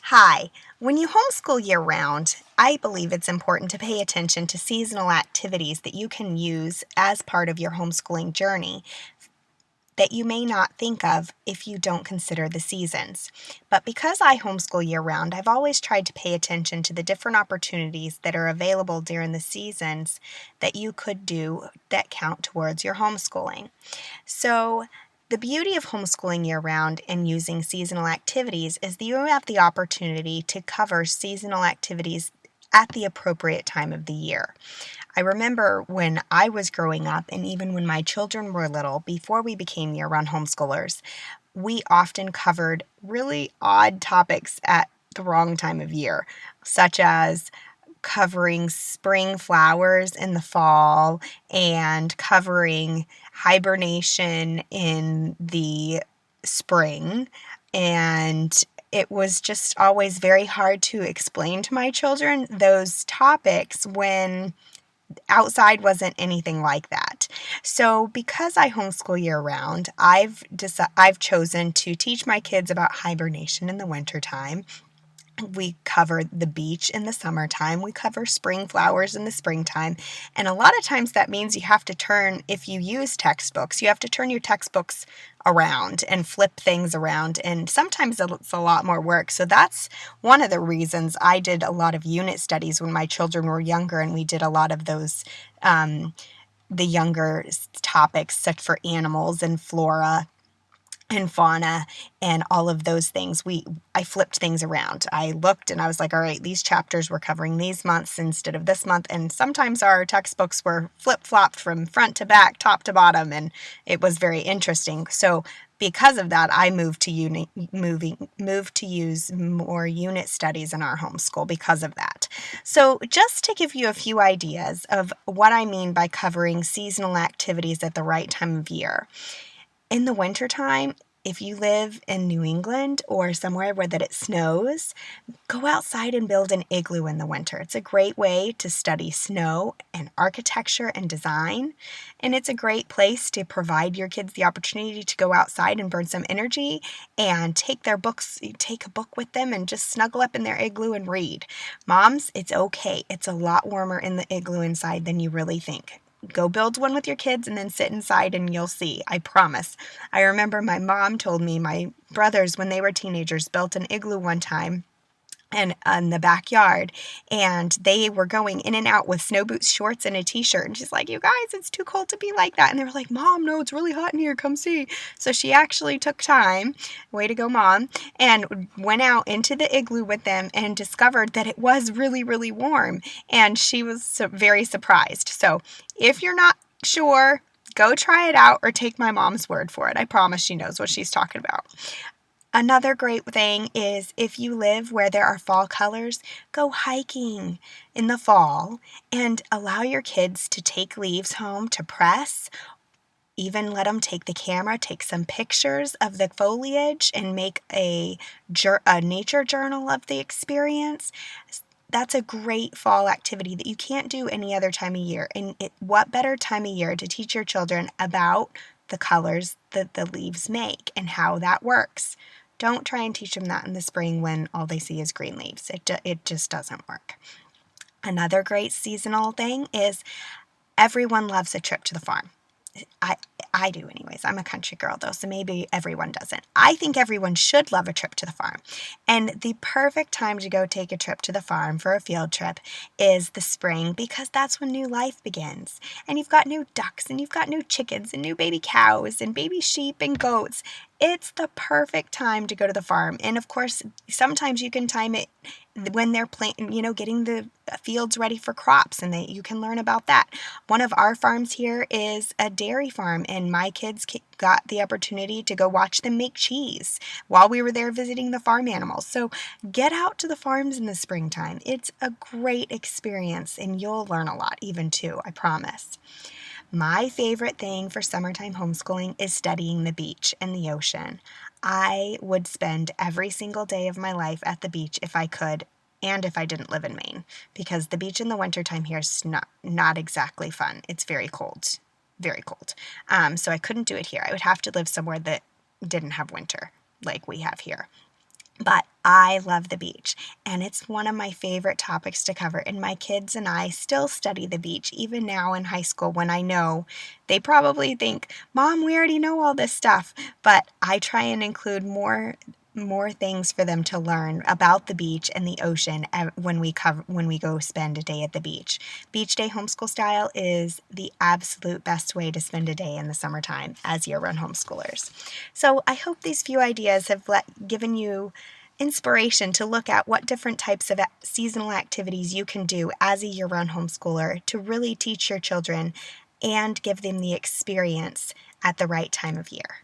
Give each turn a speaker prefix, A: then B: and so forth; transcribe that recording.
A: Hi. When you homeschool year-round, I believe it's important to pay attention to seasonal activities that you can use as part of your homeschooling journey that you may not think of if you don't consider the seasons. But because I homeschool year-round, I've always tried to pay attention to the different opportunities that are available during the seasons that you could do that count towards your homeschooling. So, the beauty of homeschooling year round and using seasonal activities is that you have the opportunity to cover seasonal activities at the appropriate time of the year. I remember when I was growing up, and even when my children were little, before we became year round homeschoolers, we often covered really odd topics at the wrong time of year, such as covering spring flowers in the fall and covering hibernation in the spring. And it was just always very hard to explain to my children those topics when outside wasn't anything like that. So because I homeschool year round, I've chosen to teach my kids about hibernation in the wintertime. We cover the beach in the summertime. We cover spring flowers in the springtime. And a lot of times that means you have to turn, if you use textbooks, you have to turn your textbooks around and flip things around. And sometimes it's a lot more work. So that's one of the reasons I did a lot of unit studies when my children were younger, and we did a lot of those, the younger topics, such for animals and flora and fauna and all of those things. I flipped things around. I looked and I was like, all right, these chapters we're covering these months instead of this month. And sometimes our textbooks were flip-flopped from front to back, top to bottom, and it was very interesting. So because of that, I moved to use more unit studies in our homeschool because of that. So just to give you a few ideas of what I mean by covering seasonal activities at the right time of year. In the wintertime, if you live in New England or somewhere where that it snows, go outside and build an igloo in the winter. It's a great way to study snow and architecture and design, and it's a great place to provide your kids the opportunity to go outside and burn some energy and take a book with them and just snuggle up in their igloo and read. Moms, it's okay. It's a lot warmer in the igloo inside than you really think. Go build one with your kids and then sit inside and you'll see. I promise. I remember my mom told me my brothers, when they were teenagers, built an igloo one time and in the backyard, and they were going in and out with snow boots, shorts, and a t-shirt. And she's like, you guys, it's too cold to be like that. And they were like, Mom, no, it's really hot in here. Come see. So she actually took time, way to go, Mom, and went out into the igloo with them and discovered that it was really, really warm. And she was very surprised. So if you're not sure, go try it out or take my mom's word for it. I promise she knows what she's talking about. Another great thing is if you live where there are fall colors, go hiking in the fall and allow your kids to take leaves home to press. Even let them take the camera, take some pictures of the foliage, and make a nature journal of the experience. That's a great fall activity that you can't do any other time of year. And what better time of year to teach your children about the colors that the leaves make and how that works. Don't try and teach them that in the spring when all they see is green leaves. It just doesn't work. Another great seasonal thing is everyone loves a trip to the farm. I do anyways. I'm a country girl though, so maybe everyone doesn't. I think everyone should love a trip to the farm. And the perfect time to go take a trip to the farm for a field trip is the spring, because that's when new life begins. And you've got new ducks and you've got new chickens and new baby cows and baby sheep and goats. It's the perfect time to go to the farm. And of course, sometimes you can time it when they're getting the fields ready for crops, and you can learn about that. One of our farms here is a dairy farm, and my kids got the opportunity to go watch them make cheese while we were there visiting the farm animals. So get out to the farms in the springtime. It's a great experience, and you'll learn a lot even too, I promise. My favorite thing for summertime homeschooling is studying the beach and the ocean. I would spend every single day of my life at the beach if I could, and if I didn't live in Maine, because the beach in the wintertime here is not exactly fun. It's very cold, very cold. So I couldn't do it here. I would have to live somewhere that didn't have winter like we have here. But I love the beach, and it's one of my favorite topics to cover. And my kids and I still study the beach, even now in high school, when I know they probably think, Mom, we already know all this stuff. But I try and include more things for them to learn about the beach and the ocean when we go spend a day at the beach. Beach day homeschool style is the absolute best way to spend a day in the summertime as year-round homeschoolers. So I hope these few ideas have given you inspiration to look at what different types of seasonal activities you can do as a year-round homeschooler to really teach your children and give them the experience at the right time of year.